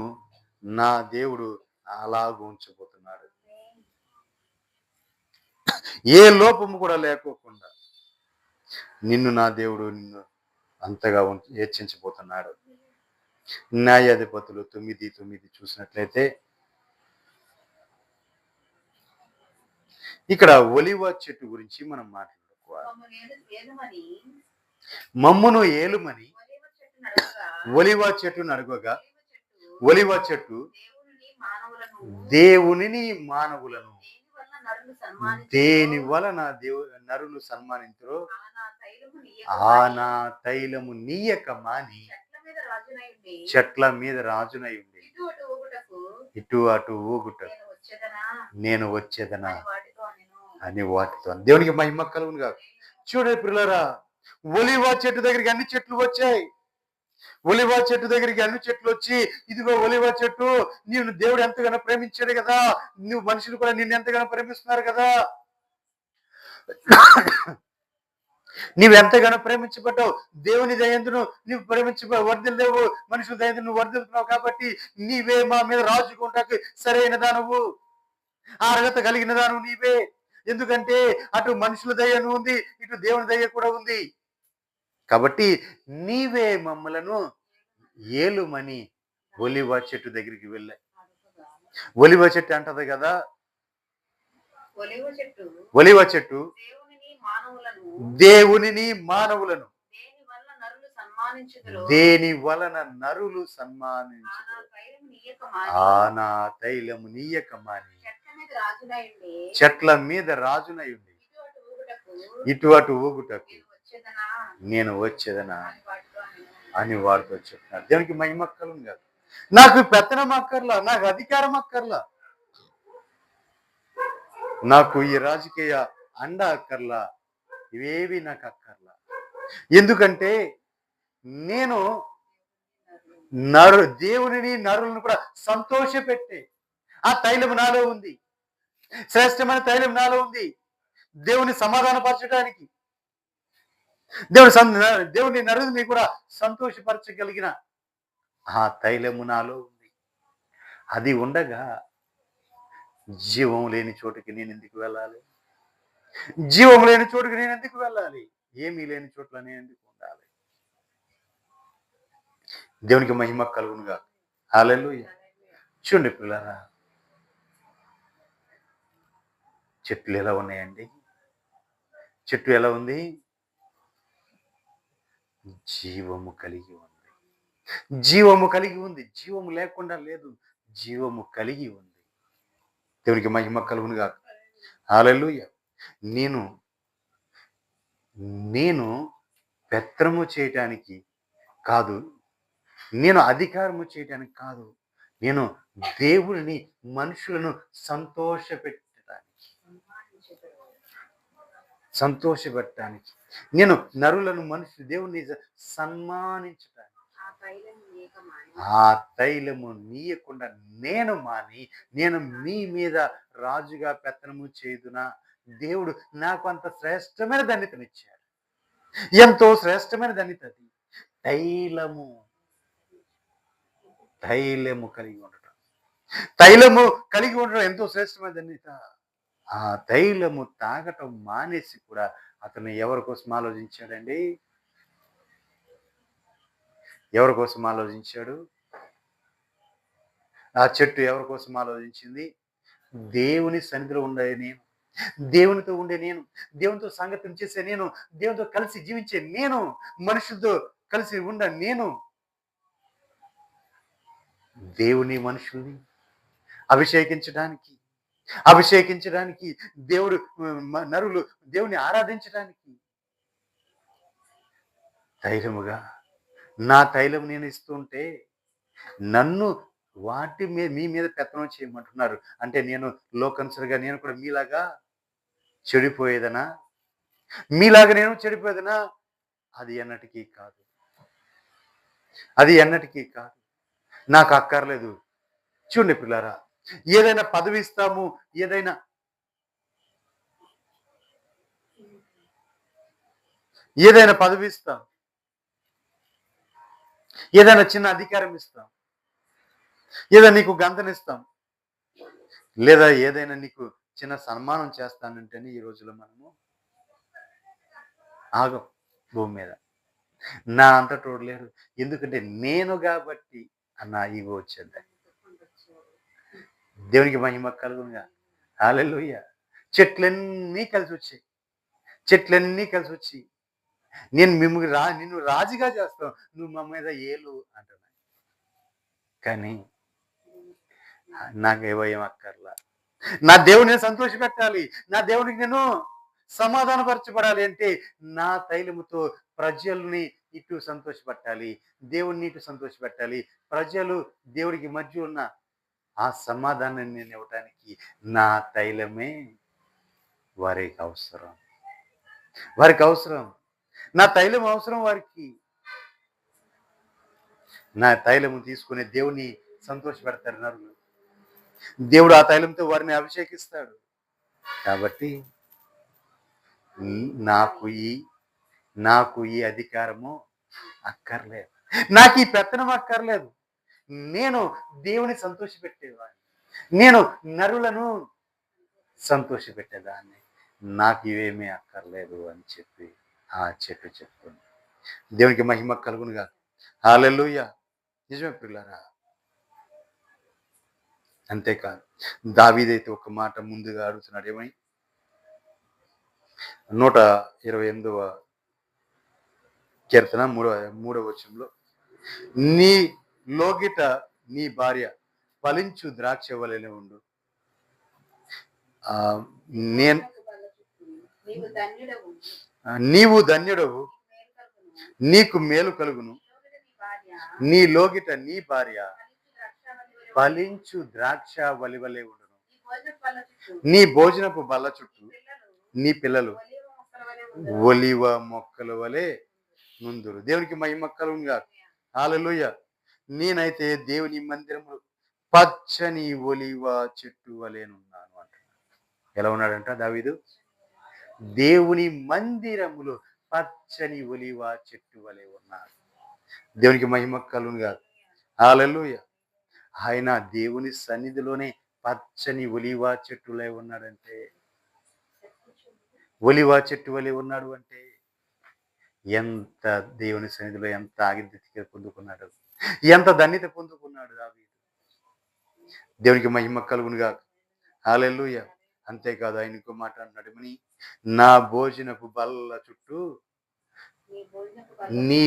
S1: నా దేవుడు అలాగ ఉంచబోతున్నాడు. ఏ లోపము కూడా లేకోకుండా నా దేవుడు నిన్ను అంతగా హెచ్చించబోతున్నాడు. న్యాయాధిపతులు 9:9 చూసినట్లయితే ఇక్కడ ఒలివ చెట్టు గురించి మనం మాట్లాడుకోవాలి. మమ్మును ఏలుమని ఒలివ చెట్టును అడగగా ఒలివ చెట్టు దేవునిని మానవులను దేని వలన నరులు సన్మానించరు ఆ నా తైలము నీయక మాని చెట్ల మీద రాజునై ఉండి ఇటు అటు ఊగుటకు నేను వచ్చేదనా అని వాటితో. దేవునికి మహిమ కలుగును గాక. చూడండి పిల్లరా, ఒలివ చెట్టు దగ్గరికి అన్ని చెట్లు వచ్చాయి. ఒలివ చెట్టు దగ్గరికి అన్ని చెట్లు వచ్చి, ఇదిగో ఒలివ చెట్టు, నీవు దేవుడు ఎంతగానో ప్రేమించాడు కదా, నువ్వు మనుషులు కూడా నిన్ను ఎంతగానో ప్రేమిస్తున్నారు కదా, నీవు ఎంతగానో ప్రేమించబడ్డావు, దేవుని దయందును నువ్వు వర్ధిల్లేవు, మనుషుల దయందు నువ్వు వర్ధిల్తున్నావు, కాబట్టి నీవే మా మీద రాజుకుంటాకి సరైన దానవు, అర్హత కలిగిన దానవు నీవే. ఎందుకంటే అటు మనుషుల దయను ఉంది, ఇటు దేవుని దయ కూడా ఉంది. కాబట్టి నీవే మమ్మలను ఏలుమని ఒలివ చెట్టు దగ్గరికి వెళ్ళా. ఒలివ చెట్టు అంటది కదా, ఒలివ చెట్టు దేవునిని మానవులను దేని వలన నరులు సన్మానించు ఆ నా తైలము నీయక మాని చెట్ల మీద రాజునై ఉండి ఇటు అటు ఊగుటకు నేను వచ్చేదనా అని వాడితో చెప్తున్నారు. దేవునికి మహిమ కలుగును గాక. నాకు పెత్తనం అక్కర్లా, నాకు అధికారం అక్కర్లా, నాకు ఈ రాజకీయ అండ అక్కర్లా, ఇవేవి నాకు అక్కర్లా. ఎందుకంటే నేను దేవునిని నరులను కూడా సంతోషపెట్టే ఆ తైలం నాలో ఉంది, శ్రేష్టమైన తైలం నాలో ఉంది. దేవుని సమాధానపరచడానికి, దేవుని నరుని కూడా సంతోషపరచగలిగిన ఆ తైలము నాలో ఉంది. అది ఉండగా జీవం లేని చోటుకి నేను ఎందుకు వెళ్ళాలి? జీవం లేని చోటుకి నేను ఎందుకు వెళ్ళాలి? ఏమీ లేని చోట్ల నేను ఎందుకు ఉండాలి? దేవునికి మహిమ కలుగునుగా. హల్లెలూయా. చూడండి పిల్లరా, చెట్లు ఎలా ఉన్నాయండి? చెట్టు ఎలా ఉంది? జీవము కలిగి ఉంది. జీవము కలిగి ఉంది. జీవము లేకుండా లేదు, జీవము కలిగి ఉంది. దేవునికి మహిమ కలుగునుగా. హల్లెలూయా. నేను పెత్తనము చేయటానికి కాదు, నేను అధికారము చేయటానికి కాదు, నేను దేవుడిని మనుషులను సంతోషపెట్టడానికి, నేను నరులను దేవుని సన్మానించడానికి, ఆ తైలము నీయకుండా నేను మాని నేను మీ మీద రాజుగా పెత్తనము చేయుదునా? దేవుడు నాకు అంత శ్రేష్టమైన ధన్యతనిచ్చాడు. ఎంతో శ్రేష్టమైన ధన్యత అది. తైలము కలిగి ఉండటం. తైలము కలిగి ఉండటం ఎంతో శ్రేష్టమైన ధన్యత. ఆ తైలము తాగటం మానేసి కూడా అతను ఎవరి కోసం ఆలోచించాడండి? ఎవరి కోసం ఆలోచించాడు? ఆ చెట్టు ఎవరి కోసం ఆలోచించింది? దేవుని సన్నిధిలో ఉండే నేను, దేవునితో ఉండే నేను, దేవునితో సంగతం చేసే నేను, దేవునితో కలిసి జీవించే నేను, మనుషులతో కలిసి ఉండ నేను, దేవుని మనుషుల్ని అభిషేకించడానికి దేవుడు నరులు దేవుని ఆరాధించడానికి ధైర్యముగా నా తైలం నేను ఇస్తుంటే నన్ను వాటి మీ మీద పెత్తనం చేయమంటున్నారు అంటే నేను లోకన్సరిగా నేను కూడా మీలాగా చెడిపోయేదనా? అది ఎన్నటికీ కాదు. నాకు అక్కర్లేదు. చూడండి పిల్లారా, ఏదైనా పదవి ఇస్తాము, ఏదైనా ఏదైనా పదవి ఇస్తాం, ఏదైనా చిన్న అధికారం ఇస్తాం, ఏదైనా నీకు గంతనిస్తాం, లేదా ఏదైనా నీకు చిన్న సన్మానం చేస్తానంటేనే ఈ రోజుల్లో మనము ఆగం భూమి మీద. నా అంతటోడు లేరు. ఎందుకంటే నేను గాబట్టి అన్న ఈగో వచ్చేద్ది. దేవునికి మహిమ కలుగునుగా. హల్లెలూయా! చెట్లన్నీ కలిసొచ్చాయి. చెట్లన్నీ కలిసొచ్చి నేను నిన్ను రాజుగా చేస్తాను. నువ్వు మా మీద ఏలు అంటున్నాయి. కానీ నాకేవో ఏం అక్కర్లా. నా దేవుడిని సంతోషపెట్టాలి. నా దేవుడికి నేను సమాధానపరచబడాలి అంటే నా తైలముతో ప్రజల్ని ఇటు సంతోషపెట్టాలి. దేవుడిని ఇటు సంతోషపెట్టాలి. ప్రజలు దేవుడికి మధ్య ఉన్న ఆ సమాధానాన్ని నేను ఇవ్వటానికి నా తైలమే వారికి అవసరం. వారికి అవసరం. నా తైలం అవసరం వారికి. నా తైలము తీసుకుని దేవుని సంతోషపెడతారు నరులు. దేవుడు ఆ తైలంతో వారిని అభిషేకిస్తాడు. కాబట్టి నాకు ఈ నాకు ఈ అధికారము అక్కర్లేదు. నాకు ఈ పెత్తనం అక్కర్లేదు. నేను దేవుని సంతోషపెట్టేవాడిని. నేను నరులను సంతోషపెట్టేదాన్ని. నాకు ఇవేమీ అక్కర్లేదు అని చెప్పి ఆ చెట్టు చెప్తుంది. దేవునికి మహిమ కలుగునుగా. హల్లెలూయా! నిజమే ప్రియులారా. అంతేకాదు దావీదైతే ఒక మాట ముందుగా అడుగుతున్నాడు ఏమని? 128వ కీర్తన మూడవ వచనంలో నీ లోగిట నీ భార్య ఫలించు ద్రాక్ష వలెనే ఉండు. నేను నీవు ధన్యుడవు, నీకు మేలు కలుగును. నీ లోగిట నీ భార్య ఫలించు ద్రాక్ష వలె ఉండును. నీ భోజనపు బల్ల చుట్టూ నీ పిల్లలు ఒలివ మొక్కల వలె నుందురు. దేవునికి మహిమ కలుగునుగా. హల్లెలూయా! నేనైతే దేవుని మందిరము పచ్చని ఒలివ చెట్టు వలెనున్నాను అంటున్నాడు. ఎలా ఉన్నాడంట దావీదు? దేవుని మందిరములో పచ్చని ఒలివ చెట్టు వలె ఉన్నాడు. దేవునికి మహిమ కలుగునుగా. హల్లెలూయా! ఆయన దేవుని సన్నిధిలోనే పచ్చని ఒలివ చెట్టులే ఉన్నాడంటే, ఒలివ చెట్టు వలె ఉన్నాడు అంటే ఎంత దేవుని సన్నిధిలో ఎంత ఆగిద్యత పొందుకున్నాడు, ఎంత ధన్యత పొందుకున్నాడు దావీదు. దేవునికి మహిమ కలుగునుగా. హల్లెలూయా! అంతేకాదు ఆయన ఇంకో మాట అన్నాడు, నా భోజనపు బల్ల చుట్టూ నీ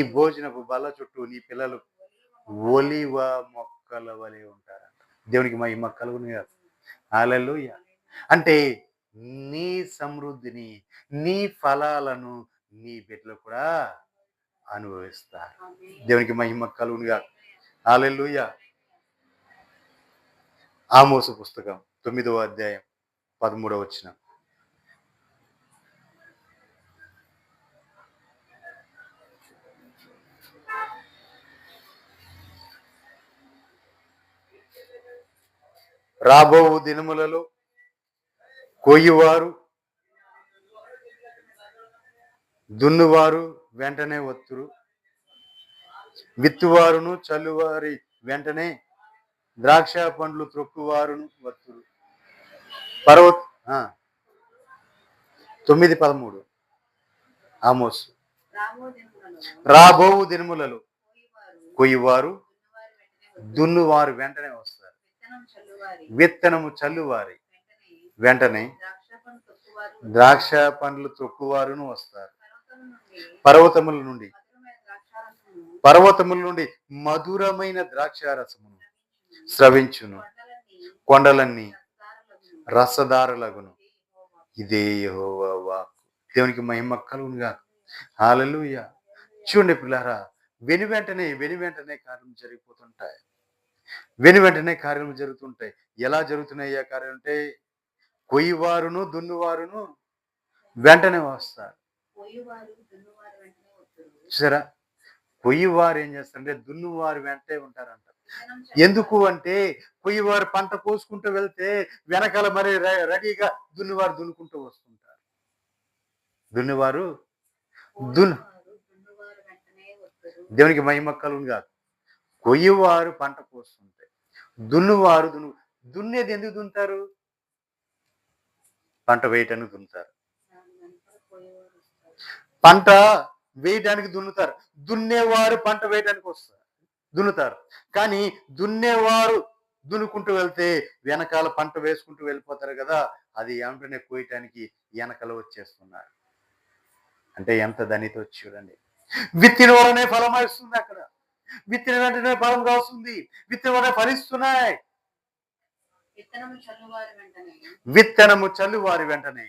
S1: పిల్లలు ఒలివ మొక్కల వలె ఉంటారంట. దేవునికి మహిమ కలుగునుగా. హల్లెలూయా! అంటే నీ సమృద్ధిని, నీ ఫలాలను నీ బిడ్డలు కూడా అనుభవిస్తారు. దేవునికి మహిమ కలుగునుగా. హల్లెలూయా! ఆమోసు పుస్తకం 9వ అధ్యాయం 13వ వచనం. రాబో దినములలో కొయ్యువారు దున్నువారు వెంటనే వత్తురు, విత్తువారును చల్లువారి వెంటనే ద్రాక్ష పండ్లు త్రొక్కువారును వత్తురు. 9:13 ఆమోసు. రాబోవు దినములలో కొయ్యువారు దున్నువారు వెంటనే వస్తారు, విత్తనము చల్లువారి వెంటనే ద్రాక్ష పండ్లు త్రొక్కువారును వస్తారు. పర్వతముల నుండి మధురమైన ద్రాక్షారసమును స్రవించును, కొండలన్నీ రసదారులగును. ఇదే యెహోవా వాక్కు. దేవునికి మహిమ కలుగునుగా. హల్లెలూయా! చూడండి పిల్లారా, వెను వెంటనే కార్యం జరిగిపోతుంటాయి. వెను వెంటనే కార్యములు జరుగుతుంటాయి. ఎలా జరుగుతున్నాయి ఆ కార్యం అంటే, కొయ్యవారును దున్నువారును వెంటనే వస్తారు. చూసారా, కొయ్యవారు ఏం చేస్తారంటే దున్నువారు వెంటే ఉంటారంట. ఎందుకు అంటే కొయ్యవారు పంట కోసుకుంటూ వెళ్తే వెనకాల మరి రెడీగా దున్నివారు దున్నుకుంటూ వస్తుంటారు. దున్నివారు దున్ దేవునికి మహిమ కలుగునుగా. కొయ్యవారు పంట కోస్తుంటే దున్నువారు దున్నేది ఎందుకు దున్నుతారు? పంట వేయటానికి దున్నుతారు. పంట వేయడానికి దున్నుతారు. దున్నేవారు పంట వేయడానికి వస్తారు, దున్నుతారు. కానీ దున్నేవారు దున్నుకుంటూ వెళ్తే వెనకాల పంట వేసుకుంటూ వెళ్ళిపోతారు కదా, అది వెంటనే కోయటానికి వెనకాల వచ్చేస్తున్నారు. అంటే ఎంత ధనితో చూడండి. విత్తిన వలనే ఫలం వస్తుంది అక్కడ. విత్తిన వెంటనే ఫలం కాస్తుంది. విత్తిన వలన ఫలిస్తున్నాయి. విత్తనము చల్లువారి వెంటనే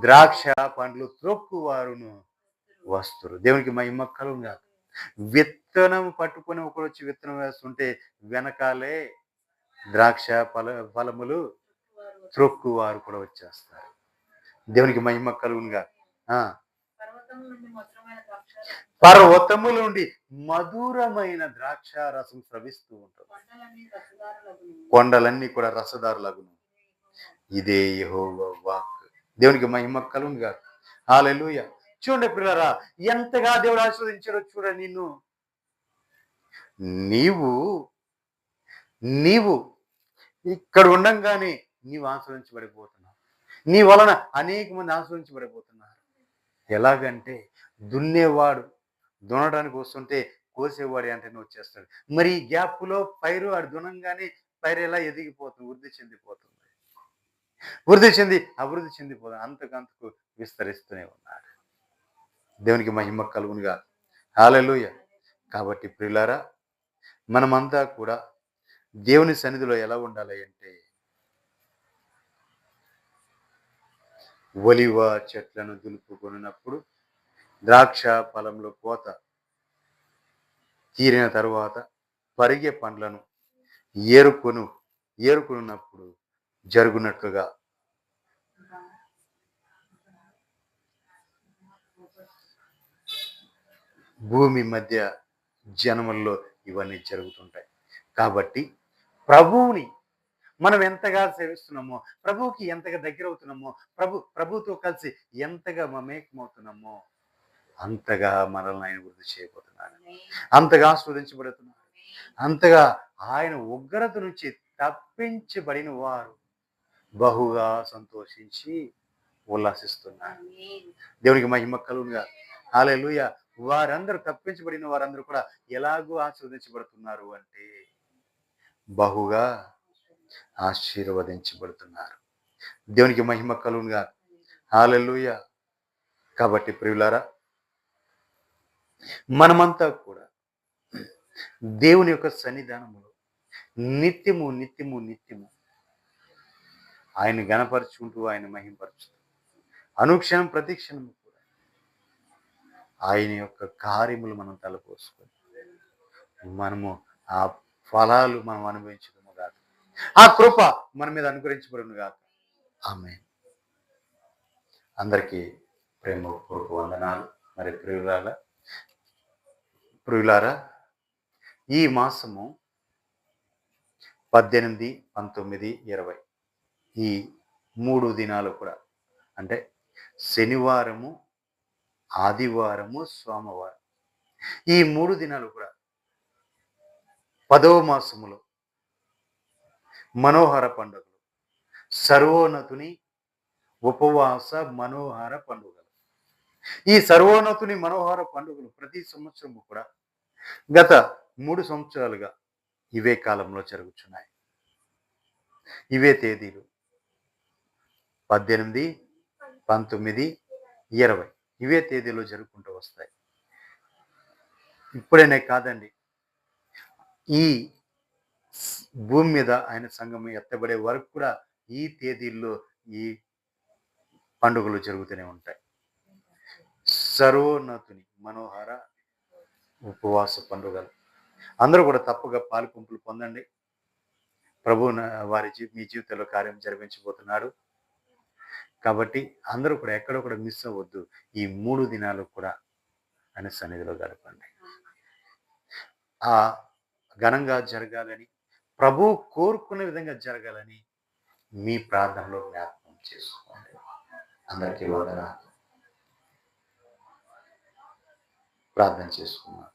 S1: ద్రాక్ష పండ్లు త్రొక్కువారును వస్తురు. దేవునికి మహిమ కలుగుగా. విత్తనం పట్టుకొని ఒకడు వచ్చి విత్తనం వేస్తుంటే వెనకాలే ద్రాక్ష ఫలములు త్రొక్కువారు కూడా వచ్చేస్తారు. దేవునికి మహిమ కలుగుగా. పర్వతముల నుండి మధురమైన ద్రాక్ష రసం స్రవిస్తూ ఉంటుంది. కొండలన్నీ కూడా రసదారులగును. ఇదే యెహోవా వాక్. దేవునికి మహిమ కలుగుగా. హల్లెలూయా. చూడండి పిల్లరా, ఎంతగా దేవుడు ఆశీర్వదించాడో చూడండి నిన్ను. నీవు ఇక్కడ ఉండంగానే నీవు ఆశీర్వదించబడిపోతున్నావు. నీ వలన అనేక మంది ఆశీర్వదించబడిపోతున్నారు. ఎలాగంటే దున్నేవాడు దున్నడానికి వస్తుంటే కోసేవాడు వెంటనే వచ్చేస్తాడు. మరి ఈ గ్యాప్లో పైరు ఆడు దున్నంగానే పైరు ఎలా ఎదిగిపోతుంది, వృద్ధి చెందిపోతుంది. అభివృద్ధి చెందిపోతుంది. అంతకంతకు విస్తరిస్తూనే ఉన్నాడు. దేవునికి మహిమ కలుగునుగా. హల్లెలూయా. కాబట్టి ప్రియులారా, మనమంతా కూడా దేవుని సన్నిధిలో ఎలా ఉండాలి అంటే, ఒలివ చెట్లను దులుపుకొనినప్పుడు ద్రాక్ష ఫలంలో కోత తీరిన తరువాత పరిగే పండ్లను ఏరుకున్నప్పుడు జరుగునట్లుగా భూమి మధ్య జనముల్లో ఇవన్నీ జరుగుతుంటాయి. కాబట్టి ప్రభువుని మనం ఎంతగా సేవిస్తున్నామో, ప్రభువుకి ఎంతగా దగ్గర అవుతున్నామో, ప్రభుతో కలిసి ఎంతగా మమేకమవుతున్నామో అంతగా మనల్ని ఆయన వృద్ధి చేయబోతున్నాడు. అంతగా ఆస్వాదించబడుతున్నారు. అంతగా ఆయన ఉగ్రత నుంచి తప్పించబడిన వారు బహుగా సంతోషించి ఉల్లాసిస్తున్నారు. దేవునికి మహిమ కలుగుగా. హల్లెలూయా. వారందరూ తప్పించబడిన వారందరూ కూడా ఎలాగో ఆశీర్వదించబడుతున్నారు అంటే బహుగా ఆశీర్వదించబడుతున్నారు. దేవునికి మహిమ కలుగుగా. హల్లెలూయా. కాబట్టి ప్రియులారా, మనమంతా కూడా దేవుని యొక్క సన్నిధానములో నిత్యము ఆయన గణపరుచుకుంటూ ఆయన మహిమపరుచుతూ అనుక్షణం ప్రతిక్షణము కూడా ఆయన యొక్క కార్యములు మనం తలపోసుకొని మనము ఆ ఫలాలు మనం అనుభవించడము కాక, ఆ కృప మన మీద అనుగ్రహించబడును గాక. ఆమేన్. అందరికీ ప్రేమపూర్వక వందనాలు. మరి ప్రియులారా, ఈ మాసము 18, 19, 20 ఈ 3 దినాలు కూడా, అంటే శనివారము, ఆదివారము, సోమవారం, ఈ 3 దినాలు కూడా 10వ మాసములో మనోహర పండుగలు, సర్వోన్నతుని ఉపవాస మనోహర పండుగలు. ఈ సర్వోన్నతుని మనోహర పండుగలు ప్రతి సంవత్సరము కూడా గత 3 సంవత్సరాలుగా ఇవే కాలంలో జరుగుతున్నాయి. ఇవే తేదీలు 18, 19, 20 ఇవే తేదీలో జరుపుకుంటూ వస్తాయి. ఇప్పుడేనే కాదండి, ఈ భూమి మీద ఆయన సంఘం ఎత్తబడే వరకు కూడా ఈ తేదీల్లో ఈ పండుగలు జరుగుతూనే ఉంటాయి. సర్వోన్నతుని మనోహర ఉపవాస పండుగలు. అందరూ కూడా తప్పగా పాలు పంపులు పొందండి. ప్రభు మీ జీవితంలో కార్యం జరిపించబోతున్నాడు. కాబట్టి అందరూ కూడా ఎక్కడ కూడా మిస్ అవ్వద్దు. ఈ 3 దినాలు కూడా ఆయన సన్నిధిలో గడపండి. ఆ ఘనంగా జరగాలని, ప్రభువు కోరుకునే విధంగా జరగాలని మీ ప్రార్థనలో జ్ఞాపకం చేసుకోండి. అందరికీ వందనాలు. ప్రార్థన చేసుకుందాం.